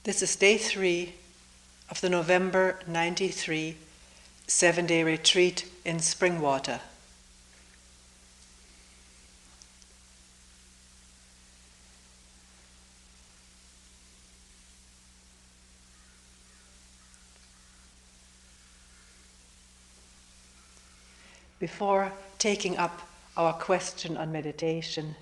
This is day 3 of the November 93 7-day retreat in Springwater. Before taking up our question on meditation,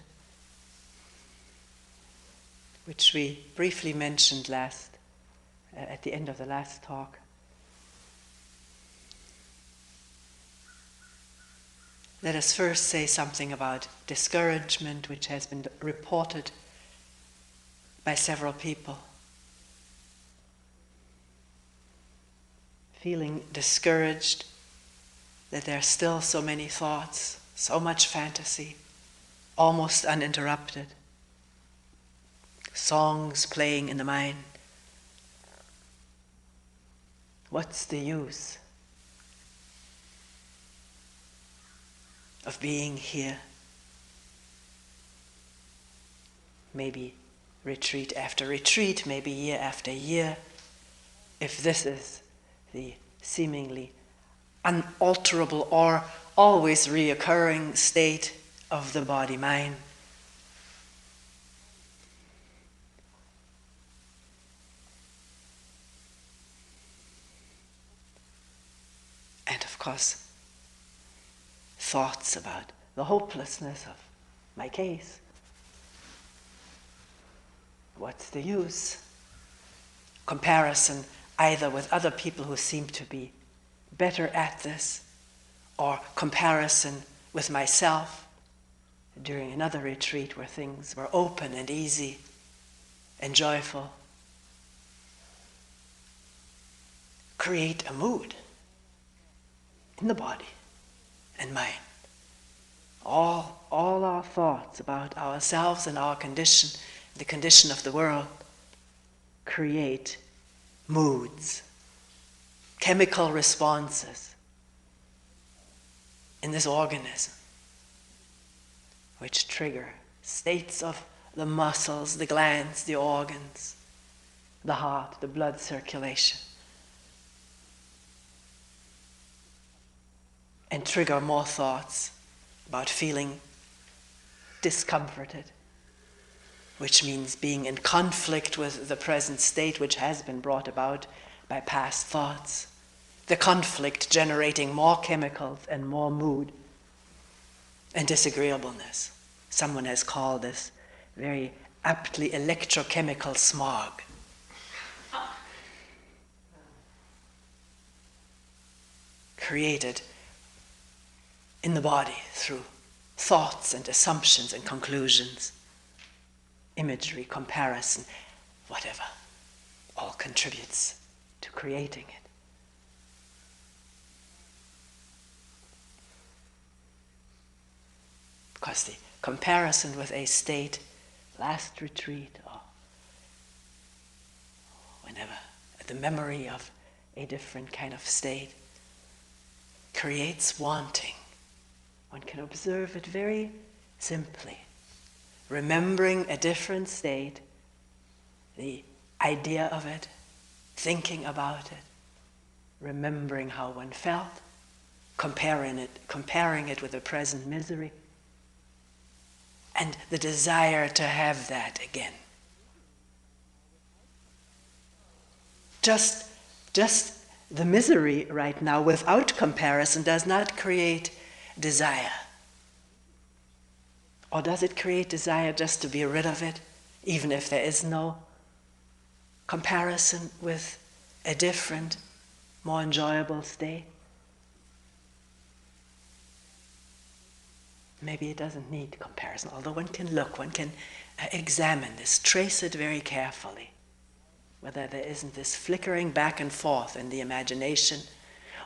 which we briefly mentioned at the end of the last talk, let us first say something about discouragement, which has been reported by several people. Feeling discouraged that there are still so many thoughts, so much fantasy, almost uninterrupted, songs playing in the mind. What's the use of being here? Maybe retreat after retreat, maybe year after year, if this is the seemingly unalterable or always reoccurring state of the body-mind. And of course, thoughts about the hopelessness of my case. What's the use? Comparison either with other people who seem to be better at this, or comparison with myself during another retreat where things were open and easy and joyful. Create a mood in the body and mind. All our thoughts about ourselves and our condition, the condition of the world, create moods, chemical responses in this organism, which trigger states of the muscles, the glands, the organs, the heart, the blood circulation, and trigger more thoughts about feeling discomforted, which means being in conflict with the present state, which has been brought about by past thoughts. The conflict generating more chemicals and more mood and disagreeableness. Someone has called this very aptly electrochemical smog. Created in the body through thoughts and assumptions and conclusions, imagery, comparison, whatever, all contributes to creating it. Because the comparison with a state, last retreat, or whenever, the memory of a different kind of state, creates wanting. One can observe it very simply. Remembering a different state, the idea of it, thinking about it, remembering how one felt, comparing it with the present misery, and the desire to have that again. Just the misery right now without comparison does not create desire. Or does it create desire just to be rid of it, even if there is no comparison with a different, more enjoyable state? Maybe it doesn't need comparison, although one can look, one can examine this, trace it very carefully, whether there isn't this flickering back and forth in the imagination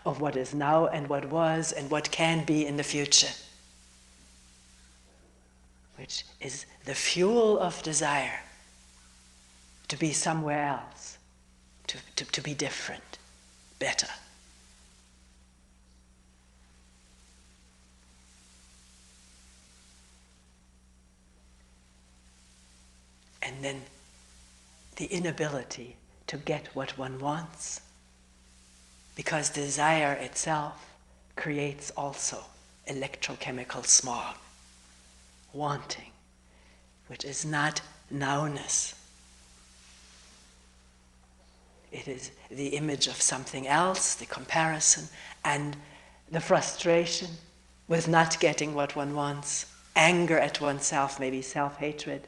of what is now and what was and what can be in the future, which is the fuel of desire to be somewhere else, to be different, better. And then the inability to get what one wants, because desire itself creates also electrochemical smog, wanting, which is not nowness. It is the image of something else, the comparison, and the frustration with not getting what one wants, anger at oneself, maybe self-hatred,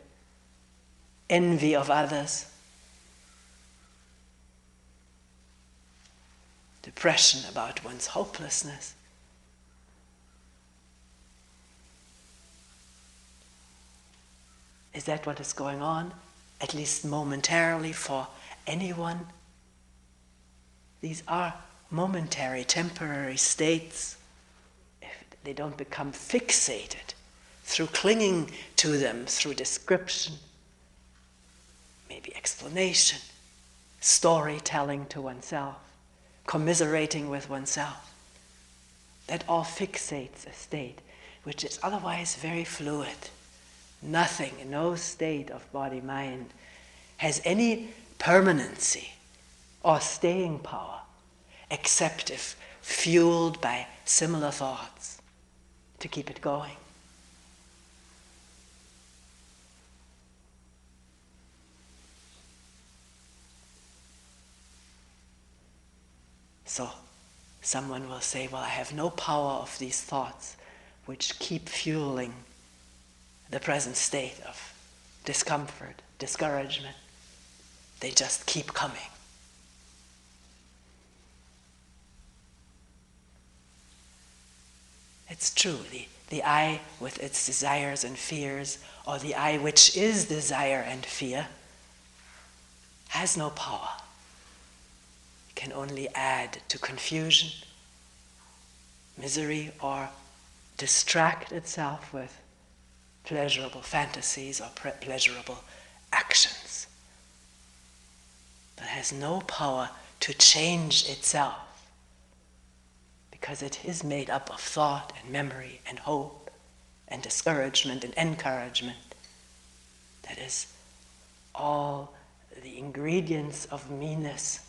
envy of others, depression about one's hopelessness. Is that what is going on, at least momentarily, for anyone? These are momentary, temporary states. If they don't become fixated through clinging to them, through description, maybe explanation, storytelling to oneself, commiserating with oneself, that all fixates a state which is otherwise very fluid. Nothing, no state of body-mind has any permanency or staying power except if fueled by similar thoughts to keep it going. So, someone will say, well, I have no power of these thoughts which keep fueling the present state of discomfort, discouragement. They just keep coming. It's true, the I with its desires and fears, or the I which is desire and fear, has no power. It can only add to confusion, misery, or distract itself with pleasurable fantasies or pleasurable actions, but has no power to change itself, because it is made up of thought and memory and hope and discouragement and encouragement. That is all the ingredients of meanness.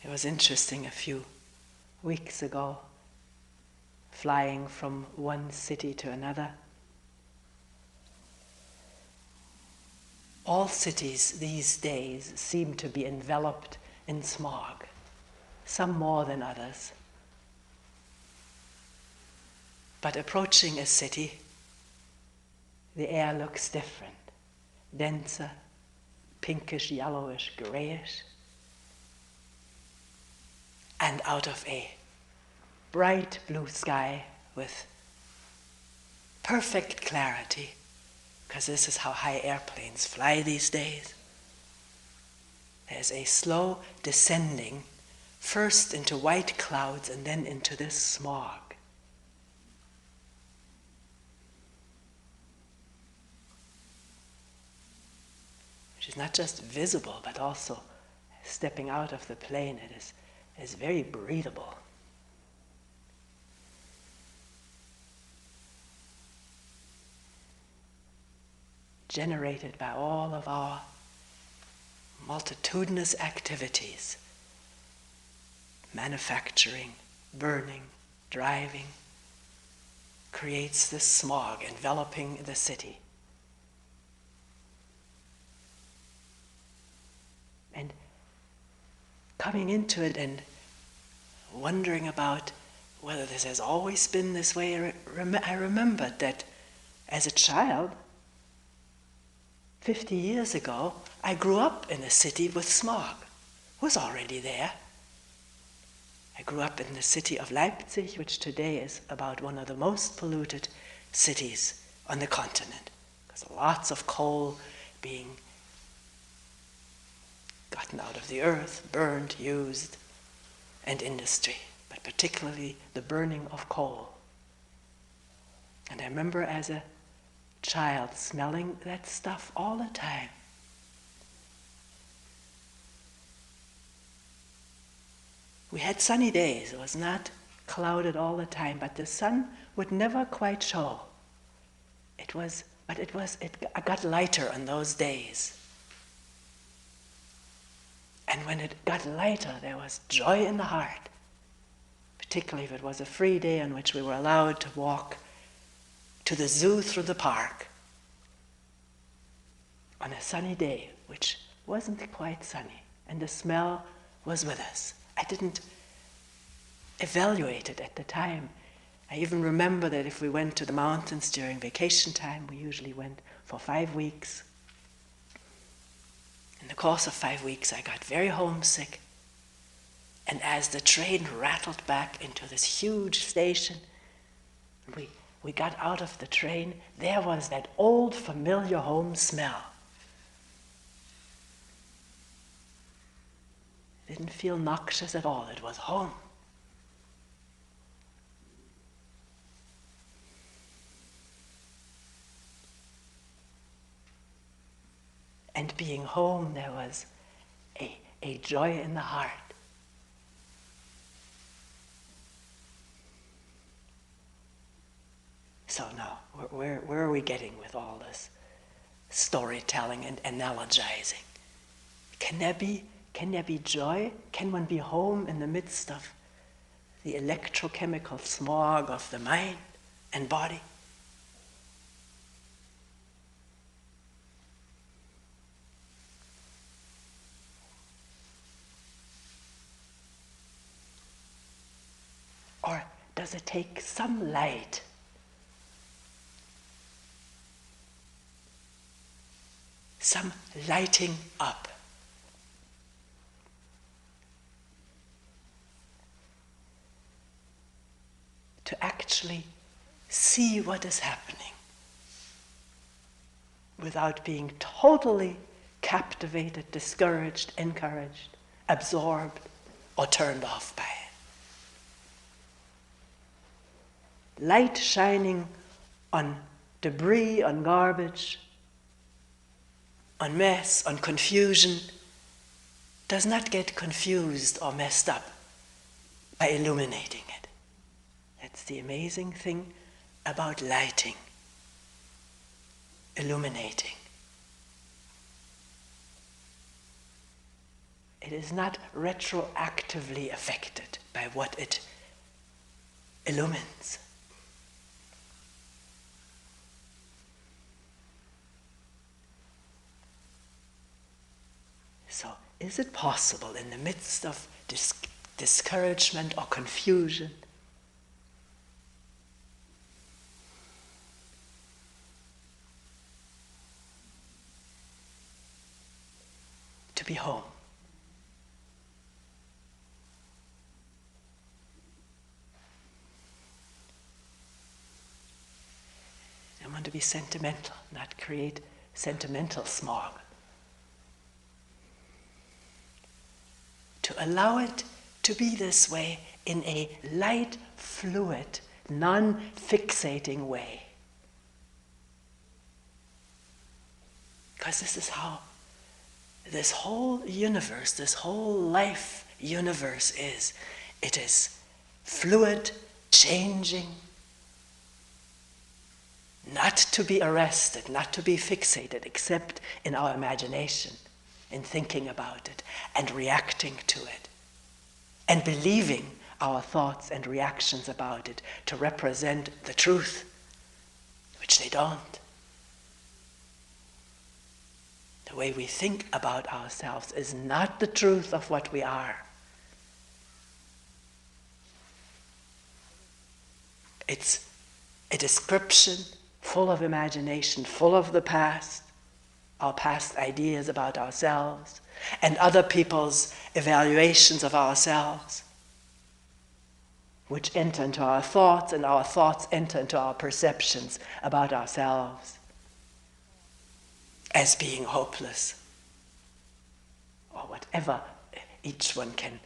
It was interesting a few weeks ago, flying from one city to another. All cities these days seem to be enveloped in smog, some more than others. But approaching a city, the air looks different, denser, pinkish, yellowish, grayish. And out of a bright blue sky with perfect clarity, because this is how high airplanes fly these days, there's a slow descending, first into white clouds and then into this smog. Which is not just visible, but also stepping out of the plane, it is very breathable. Generated by all of our multitudinous activities, manufacturing, burning, driving, creates this smog enveloping the city. And coming into it and wondering about whether this has always been this way, I remembered that as a child, 50 years ago, I grew up in a city with smog. It was already there. I grew up in the city of Leipzig, which today is about one of the most polluted cities on the continent, because lots of coal being gotten out of the earth, burned, used, and industry, but particularly the burning of coal. And I remember as a child smelling that stuff all the time. We had sunny days. It was not clouded all the time, but the sun would never quite show. It got lighter on those days. And when it got lighter, there was joy in the heart, particularly if it was a free day on which we were allowed to walk to the zoo through the park on a sunny day, which wasn't quite sunny, and the smell was with us. I didn't evaluate it at the time. I even remember that if we went to the mountains during vacation time, we usually went for 5 weeks. In the course of 5 weeks, I got very homesick. And as the train rattled back into this huge station, we got out of the train, there was that old familiar home smell. It didn't feel noxious at all. It was home. And being home, there was a joy in the heart. So now, where are we getting with all this storytelling and analogizing? Can there be joy? Can one be home in the midst of the electrochemical smog of the mind and body? Or does it take some light? Some lighting up to actually see what is happening without being totally captivated, discouraged, encouraged, absorbed, or turned off by it. Light shining on debris, on garbage, on mess, on confusion, does not get confused or messed up by illuminating it. That's the amazing thing about lighting, illuminating. It is not retroactively affected by what it illumines. So, is it possible in the midst of discouragement or confusion to be home? I want to be sentimental, not create sentimental smog. To allow it to be this way in a light, fluid, non-fixating way. Because this is how this whole universe, this whole life universe is. It is fluid, changing, not to be arrested, not to be fixated, except in our imagination, in thinking about it and reacting to it and believing our thoughts and reactions about it to represent the truth, which they don't. The way we think about ourselves is not the truth of what we are. It's a description full of imagination, full of the past, our past ideas about ourselves, and other people's evaluations of ourselves, which enter into our thoughts, and our thoughts enter into our perceptions about ourselves as being hopeless, or whatever. Each one can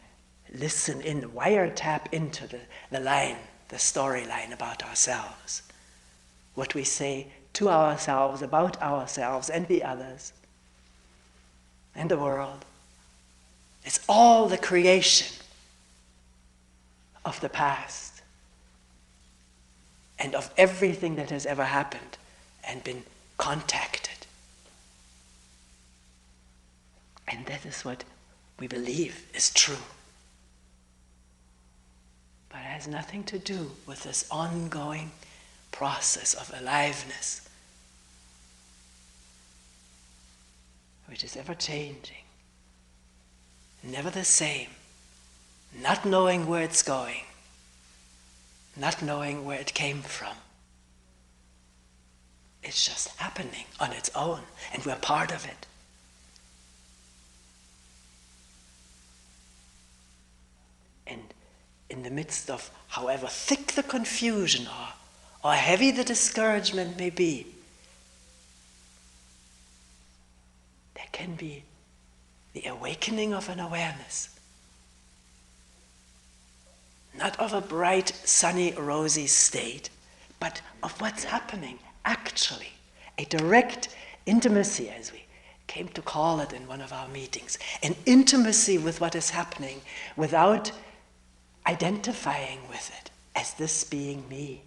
listen in, wiretap into the line, the storyline about ourselves, what we say to ourselves, about ourselves and the others and the world. It's all the creation of the past and of everything that has ever happened and been contacted. And that is what we believe is true. But it has nothing to do with this ongoing process of aliveness, which is ever changing, never the same, not knowing where it's going, not knowing where it came from. It's just happening on its own, and we're part of it. And in the midst of however thick the confusion or heavy the discouragement may be, there can be the awakening of an awareness. Not of a bright, sunny, rosy state, but of what's happening actually. A direct intimacy, as we came to call it in one of our meetings. An intimacy with what is happening without identifying with it as this being me.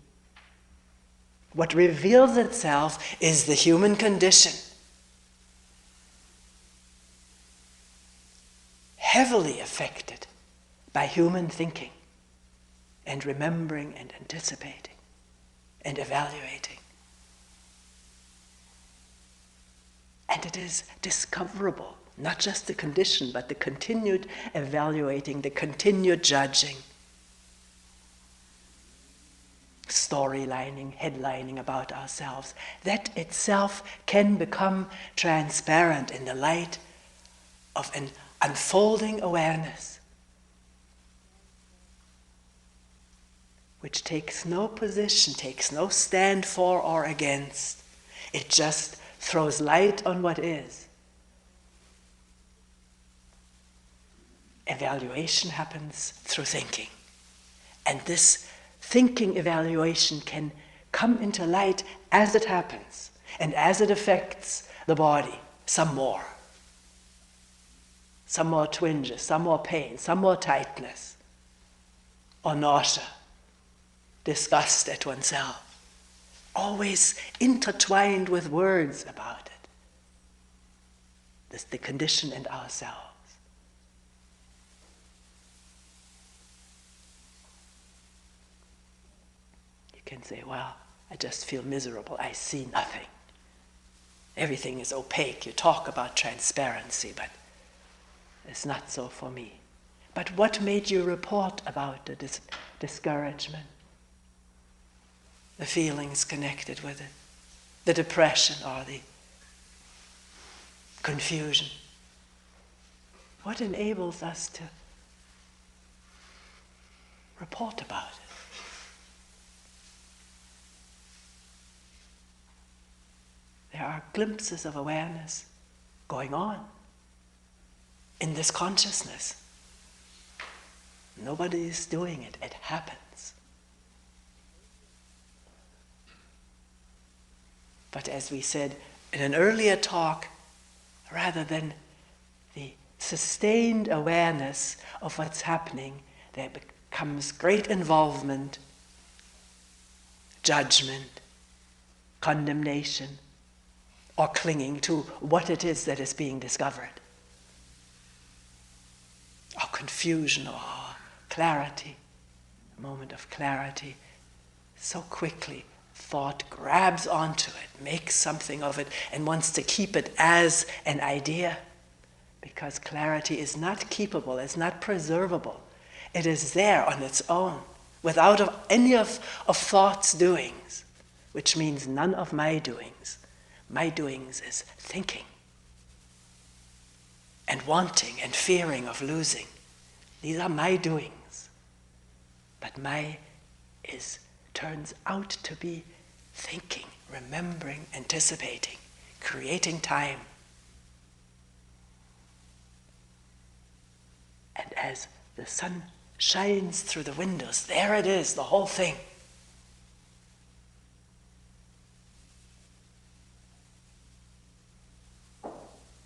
What reveals itself is the human condition, heavily affected by human thinking and remembering and anticipating and evaluating. And it is discoverable, not just the condition, but the continued evaluating, the continued judging, storylining, headlining about ourselves. That itself can become transparent in the light of an unfolding awareness, which takes no position, takes no stand for or against. It just throws light on what is. Evaluation happens through thinking. And this thinking evaluation can come into light as it happens and as it affects the body, some more twinges, some more pain, some more tightness, or nausea, disgust at oneself, always intertwined with words about it. This, the condition and ourselves. You can say, well, I just feel miserable, I see nothing. Everything is opaque. You talk about transparency, but it's not so for me. But what made you report about the discouragement? The feelings connected with it, the depression or the confusion. What enables us to report about it? There are glimpses of awareness going on in this consciousness. Nobody is doing it, it happens. But as we said in an earlier talk, rather than the sustained awareness of what's happening, there becomes great involvement, judgment, condemnation, or clinging to what it is that is being discovered. Or confusion, or clarity, a moment of clarity, so quickly thought grabs onto it, makes something of it, and wants to keep it as an idea. Because clarity is not keepable, it's not preservable. It is there on its own, without any of thought's doings, which means none of my doings. My doings is thinking and wanting and fearing of losing. These are my doings. But my turns out to be thinking, remembering, anticipating, creating time. And as the sun shines through the windows, there it is, the whole thing.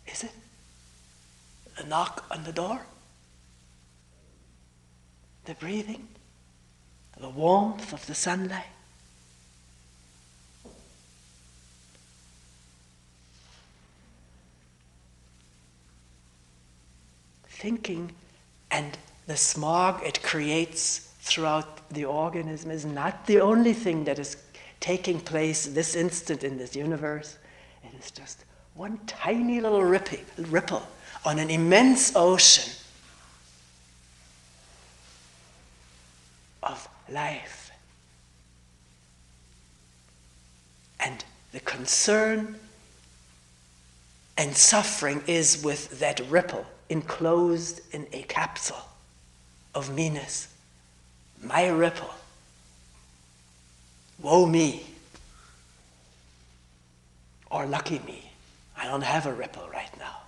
Is it? The knock on the door? The breathing? the warmth of the sunlight. Thinking and the smog it creates throughout the organism is not the only thing that is taking place this instant in this universe. It is just one tiny little ripple on an immense ocean of life. And the concern and suffering is with that ripple enclosed in a capsule of meanness. My ripple. Woe me. Or lucky me. I don't have a ripple right now.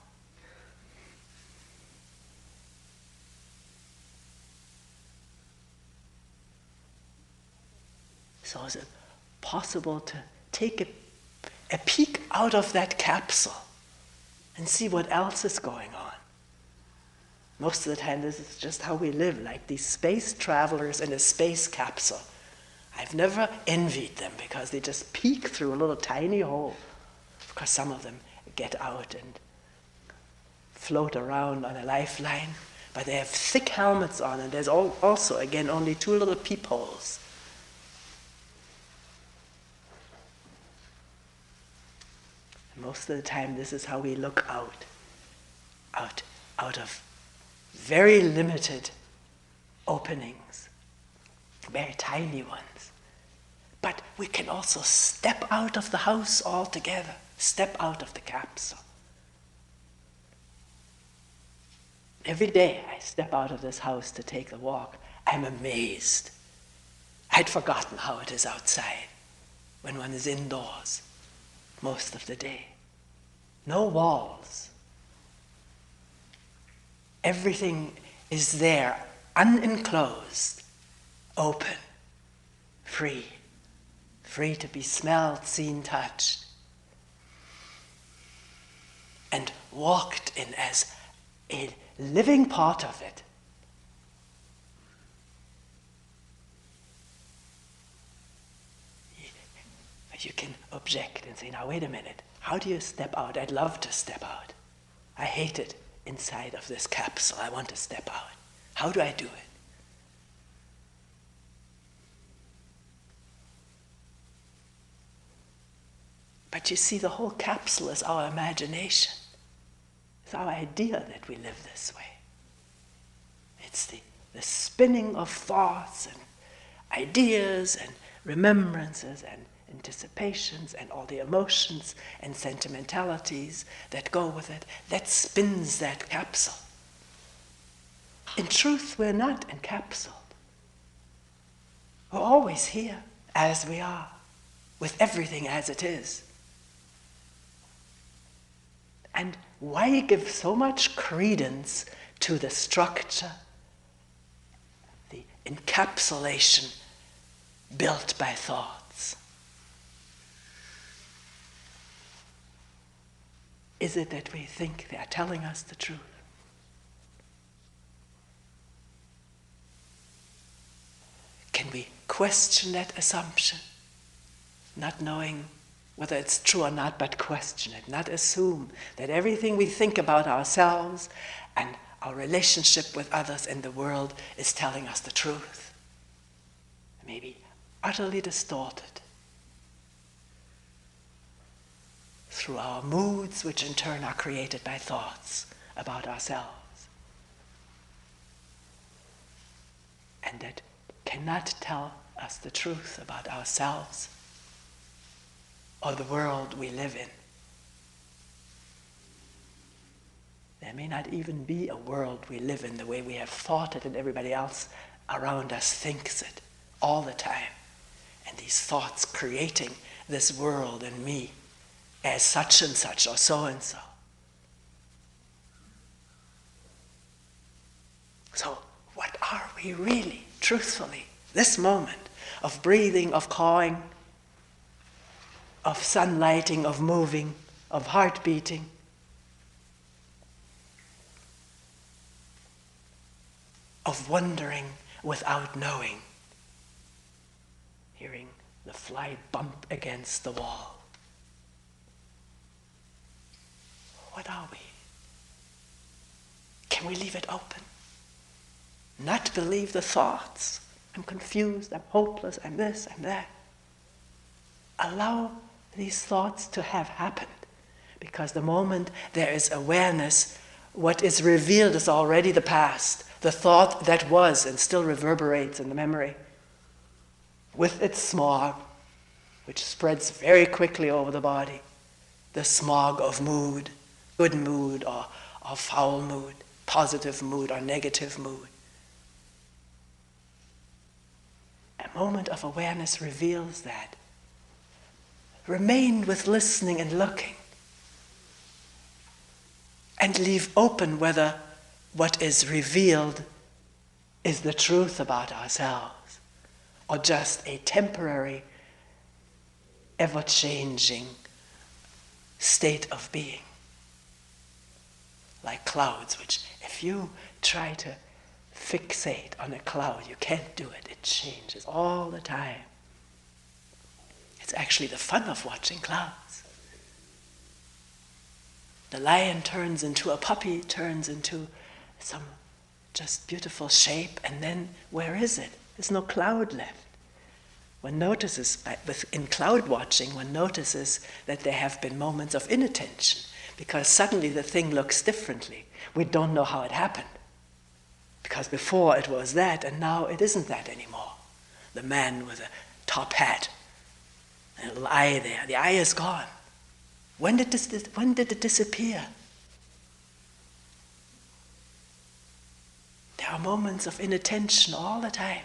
So is it possible to take a peek out of that capsule and see what else is going on? Most of the time, this is just how we live, like these space travelers in a space capsule. I've never envied them because they just peek through a little tiny hole. Of course, some of them get out and float around on a lifeline, but they have thick helmets on, and there's also, again, only two little peepholes. And most of the time, this is how we look out of very limited openings, very tiny ones. But we can also step out of the house altogether, step out of the capsule. Every day I step out of this house to take the walk, I'm amazed. I'd forgotten how it is outside when one is indoors most of the day. No walls. Everything is there, unenclosed, open, free to be smelled, seen, touched, and walked in as a living part of it. But you can object and say, now wait a minute, how do you step out? I'd love to step out. I hate it inside of this capsule. I want to step out. How do I do it? But you see, the whole capsule is our imagination. It's our idea that we live this way. It's the spinning of thoughts and ideas and remembrances and anticipations and all the emotions and sentimentalities that go with it, that spins that capsule. In truth, we're not encapsulated. We're always here as we are, with everything as it is. And why give so much credence to the structure, the encapsulation built by thoughts? Is it that we think they are telling us the truth? Can we question that assumption, not knowing whether it's true or not, but question it, not assume that everything we think about ourselves and our relationship with others in the world is telling us the truth? Maybe utterly distorted through our moods, which in turn are created by thoughts about ourselves, and that cannot tell us the truth about ourselves or the world we live in. There may not even be a world we live in the way we have thought it and everybody else around us thinks it all the time. And these thoughts creating this world in me as such and such or so and so. So what are we really, truthfully, this moment of breathing, of cawing, of sunlighting, of moving, of heart beating? Of wondering without knowing. the fly bump against the wall. What are we? Can we leave it open? Not believe the thoughts. I'm confused, I'm hopeless, I'm this, I'm that. Allow these thoughts to have happened. Because the moment there is awareness, what is revealed is already the past. The thought that was and still reverberates in the memory. With its smog, which spreads very quickly over the body. The smog of mood, good mood or foul mood, positive mood or negative mood. A moment of awareness reveals that. Remain with listening and looking. And leave open whether what is revealed is the truth about ourselves or just a temporary, ever-changing state of being. Like clouds, which if you try to fixate on a cloud, you can't do it. It changes all the time. It's actually the fun of watching clouds. The lion turns into a puppy, turns into some just beautiful shape, and then where is it? There's no cloud left. One notices, in cloud watching, one notices that there have been moments of inattention, because suddenly the thing looks differently. We don't know how it happened. Because before it was that, and now it isn't that anymore. The man with a top hat, a little eye there, the eye is gone. When did it disappear? There are moments of inattention all the time,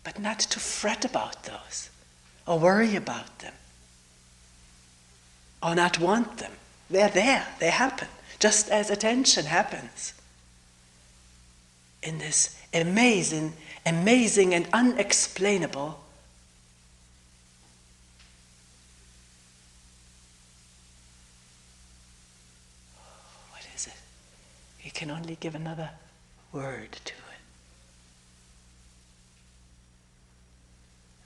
but not to fret about those, or worry about them, or not want them. They're there, they happen, just as attention happens. In this amazing and unexplainable what is it? You can only give another word to it.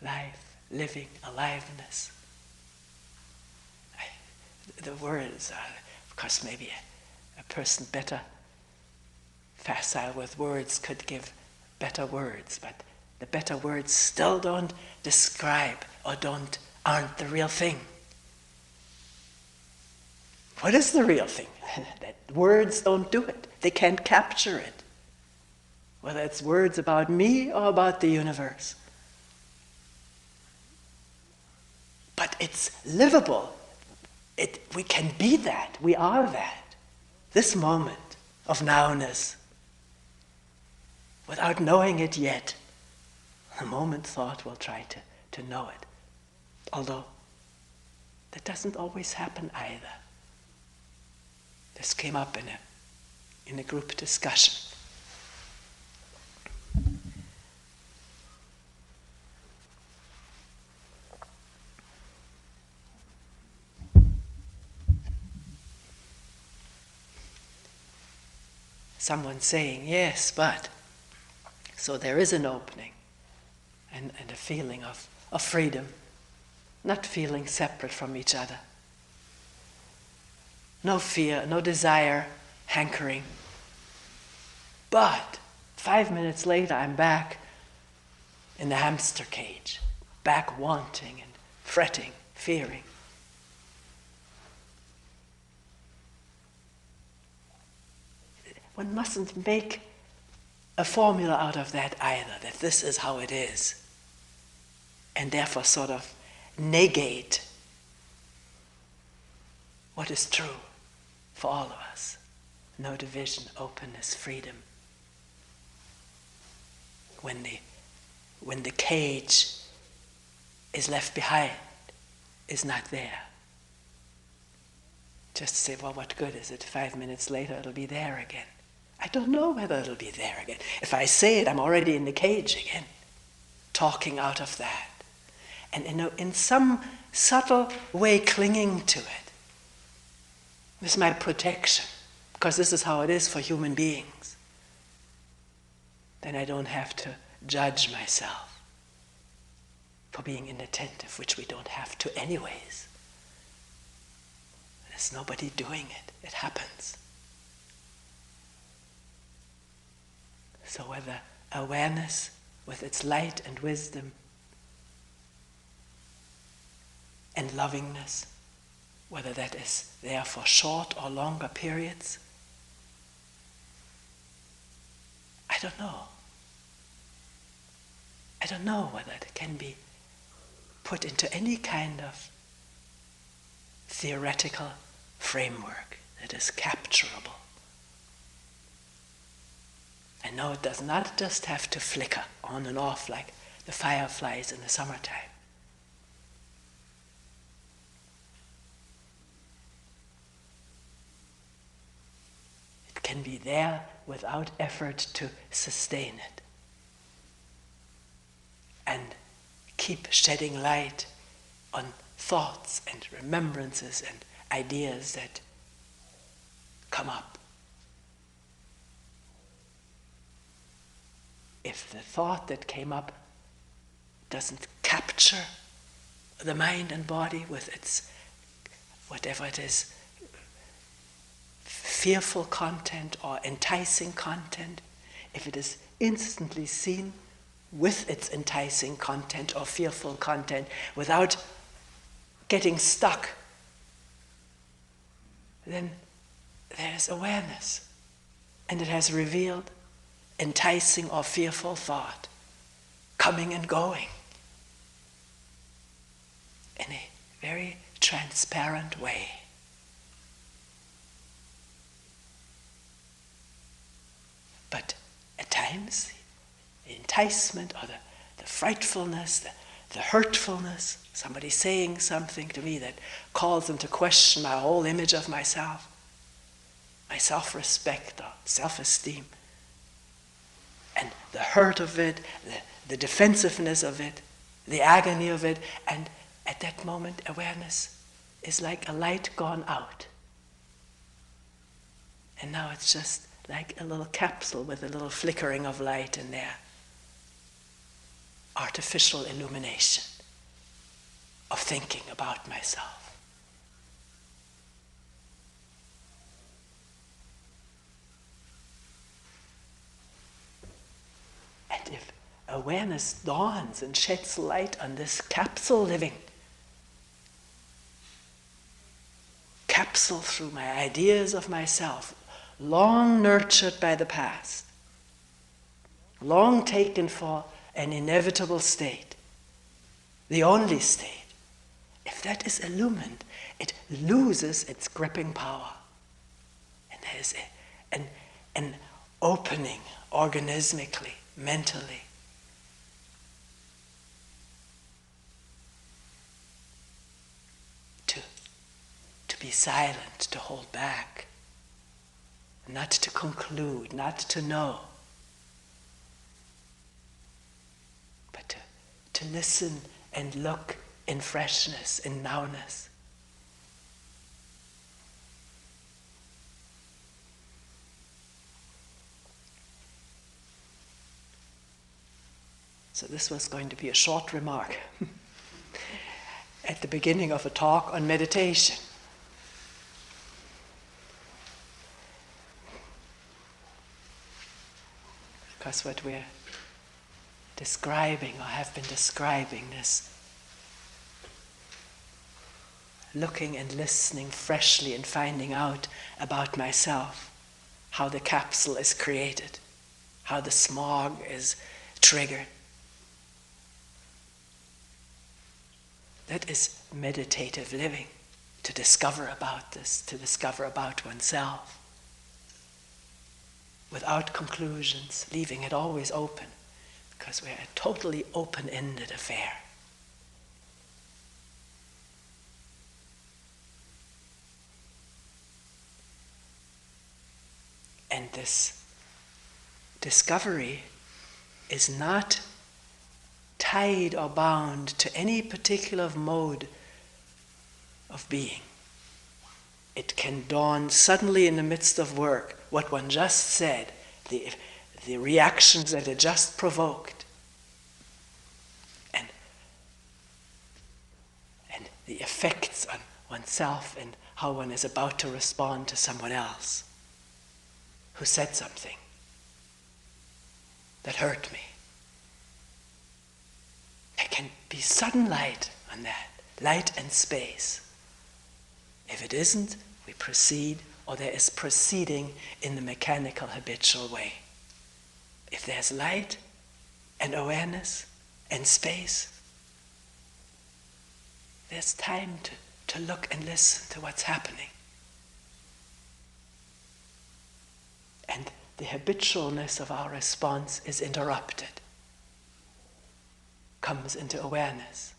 Life, living, aliveness. The words are, of course, maybe a person better facile with words could give better words, but the better words still don't describe or aren't the real thing. What is the real thing? That words don't do it. They can't capture it. Whether it's words about me or about the universe. But it's livable. We can be that. We are that. This moment of nowness. Without knowing it yet, the moment thought will try to know it. Although that doesn't always happen either. This came up in a group discussion. Someone saying, yes, but. So there is an opening and a feeling of freedom, not feeling separate from each other. No fear, no desire, hankering. But 5 minutes later, I'm back in the hamster cage, back wanting and fretting, fearing. One mustn't make a formula out of that either, that this is how it is, and therefore sort of negate what is true for all of us. No division, openness, freedom. When the cage is left behind, is not there. Just say, well, what good is it? 5 minutes later, it'll be there again. I don't know whether it'll be there again. If I say it, I'm already in the cage again, talking out of that. And in some subtle way clinging to it. This is my protection, because this is how it is for human beings. Then I don't have to judge myself for being inattentive, which we don't have to anyways. There's nobody doing it. It happens. So whether awareness with its light and wisdom and lovingness, whether that is there for short or longer periods, I don't know. I don't know whether it can be put into any kind of theoretical framework that is capturable. I know it does not just have to flicker on and off like the fireflies in the summertime. It can be there without effort to sustain it and keep shedding light on thoughts and remembrances and ideas that come up. If the thought that came up doesn't capture the mind and body with its, whatever it is, fearful content or enticing content, if it is instantly seen with its enticing content or fearful content without getting stuck, then there's awareness, and it has revealed enticing or fearful thought coming and going in a very transparent way. But at times, the enticement or the frightfulness, the hurtfulness, somebody saying something to me that calls into question my whole image of myself, my self-respect or self-esteem, and the hurt of it, the defensiveness of it, the agony of it, and at that moment awareness is like a light gone out. And now it's just like a little capsule with a little flickering of light in there. Artificial illumination of thinking about myself. And if awareness dawns and sheds light on this capsule living, capsule through my ideas of myself, long nurtured by the past, long taken for an inevitable state, the only state, if that is illumined, it loses its gripping power. And there is an opening organismically, mentally. To be silent, to hold back, not to conclude, not to know, but to listen and look in freshness, in nowness. So this was going to be a short remark at the beginning of a talk on meditation. Because what we're describing, or have been describing, this looking and listening freshly and finding out about myself, how the capsule is created, how the smog is triggered. That is meditative living, to discover about this, to discover about oneself, without conclusions, leaving it always open, because we're a totally open-ended affair. And this discovery is not tied or bound to any particular mode of being. It can dawn suddenly in the midst of work, what one just said, the reactions that it just provoked. And the effects on oneself and how one is about to respond to someone else who said something that hurt me. There can be sudden light on that, light and space. If it isn't, we proceed, or there is proceeding in the mechanical, habitual way. If there's light and awareness and space, there's time to look and listen to what's happening. And the habitualness of our response is interrupted, comes into awareness.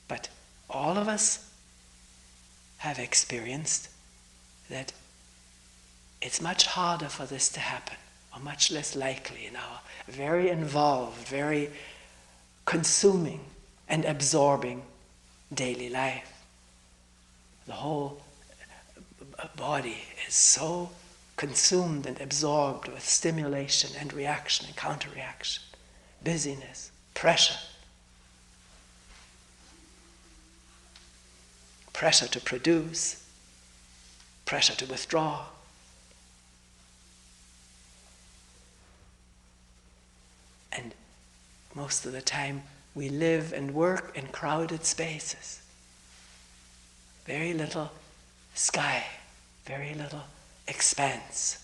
But all of us have experienced that it's much harder for this to happen, or much less likely in our very involved, very consuming and absorbing daily life. The whole body is so consumed and absorbed with stimulation and reaction and counter-reaction, busyness, pressure. Pressure to produce, pressure to withdraw. And most of the time we live and work in crowded spaces. Very little sky, very little expanse.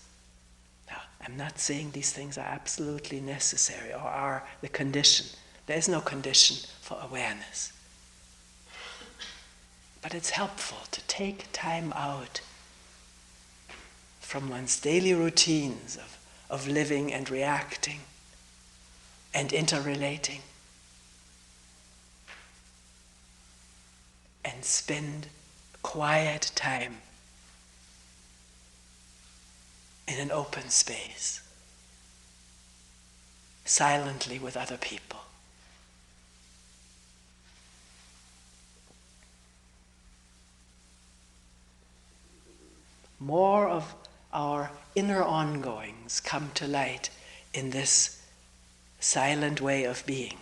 Now, I'm not saying these things are absolutely necessary or are the condition. There is no condition for awareness. But it's helpful to take time out from one's daily routines of living and reacting and interrelating, and spend quiet time in an open space, silently with other people. More of our inner ongoings come to light in this silent way of being,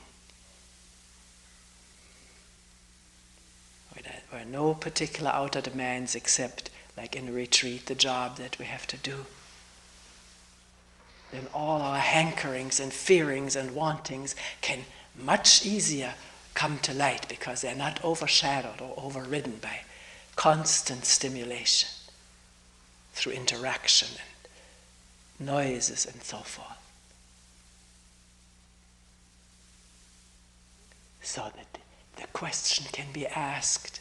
where no particular outer demands, except like in a retreat, the job that we have to do. Then all our hankerings and fearings and wantings can much easier come to light because they're not overshadowed or overridden by constant stimulation through interaction and noises and so forth. So that the question can be asked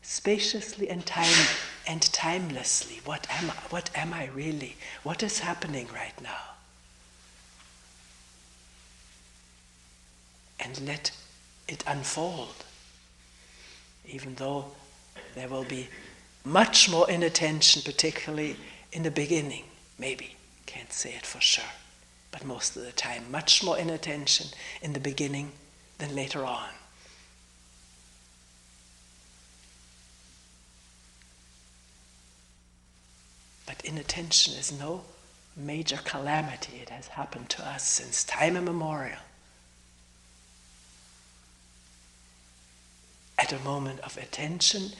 spaciously and timelessly, what am I really? What is happening right now? And let it unfold, even though there will be much more inattention, particularly in the beginning, maybe, can't say it for sure, but most of the time, much more inattention in the beginning than later on. But inattention is no major calamity. It has happened to us since time immemorial. At a moment of attention,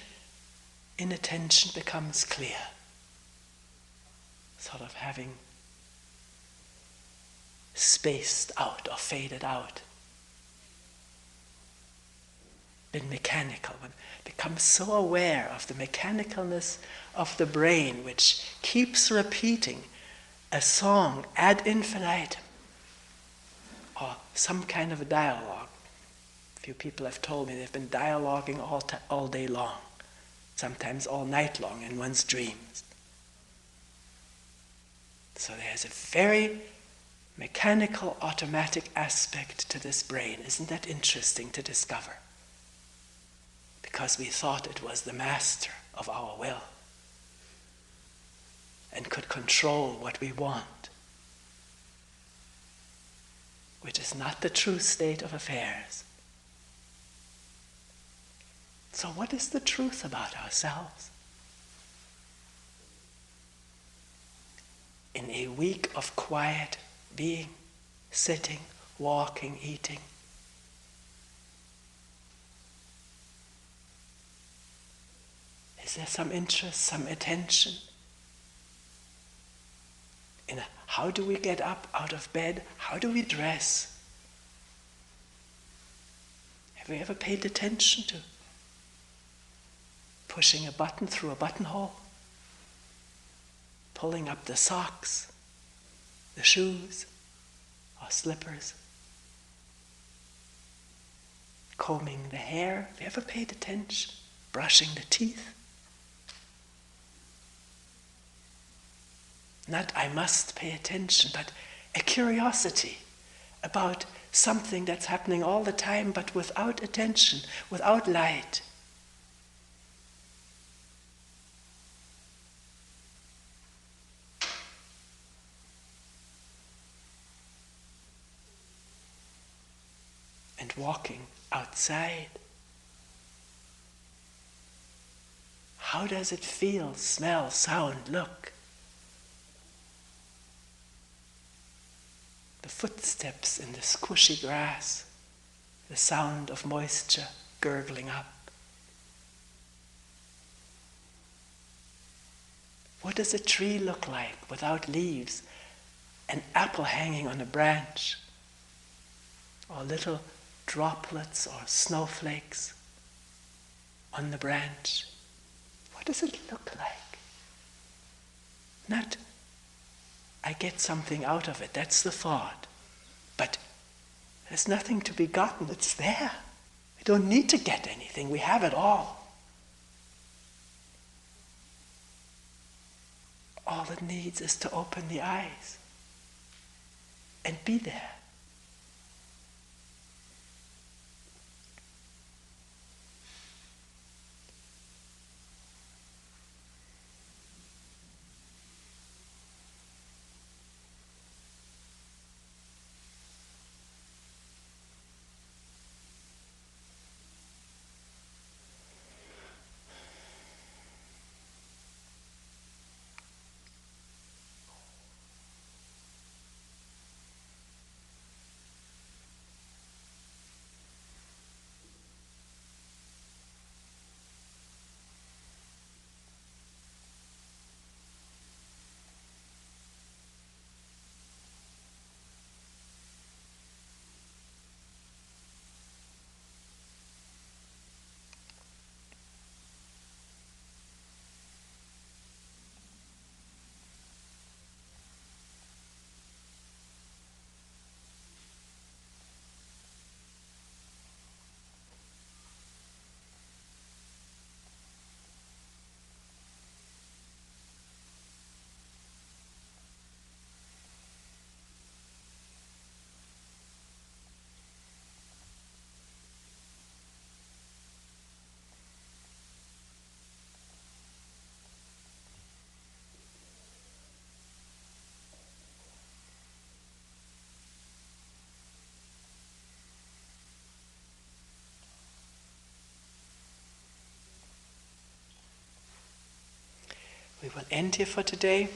inattention becomes clear. Sort of having spaced out or faded out. Been mechanical. One becomes so aware of the mechanicalness of the brain, which keeps repeating a song ad infinitum, or some kind of a dialogue. A few people have told me they've been dialoguing all day long, sometimes all night long in one's dreams. So there's a very mechanical, automatic aspect to this brain. Isn't that interesting to discover? Because we thought it was the master of our will and could control what we want, which is not the true state of affairs. So what is the truth about ourselves? In a week of quiet being, sitting, walking, eating. Is there some interest, some attention in how do we get up out of bed? How do we dress? Have you ever paid attention to pushing a button through a buttonhole? Pulling up the socks, the shoes, or slippers? Combing the hair? Have you ever paid attention? Brushing the teeth? Not I must pay attention, but a curiosity about something that's happening all the time, but without attention, without light. And walking outside. How does it feel, smell, sound, look? The footsteps in the squishy grass, the sound of moisture gurgling up. What does a tree look like without leaves? An apple hanging on a branch, or little droplets or snowflakes on the branch. What does it look like? Not, I get something out of it, that's the thought. But there's nothing to be gotten, it's there. We don't need to get anything, we have it all. All it needs is to open the eyes and be there. We will end here for today.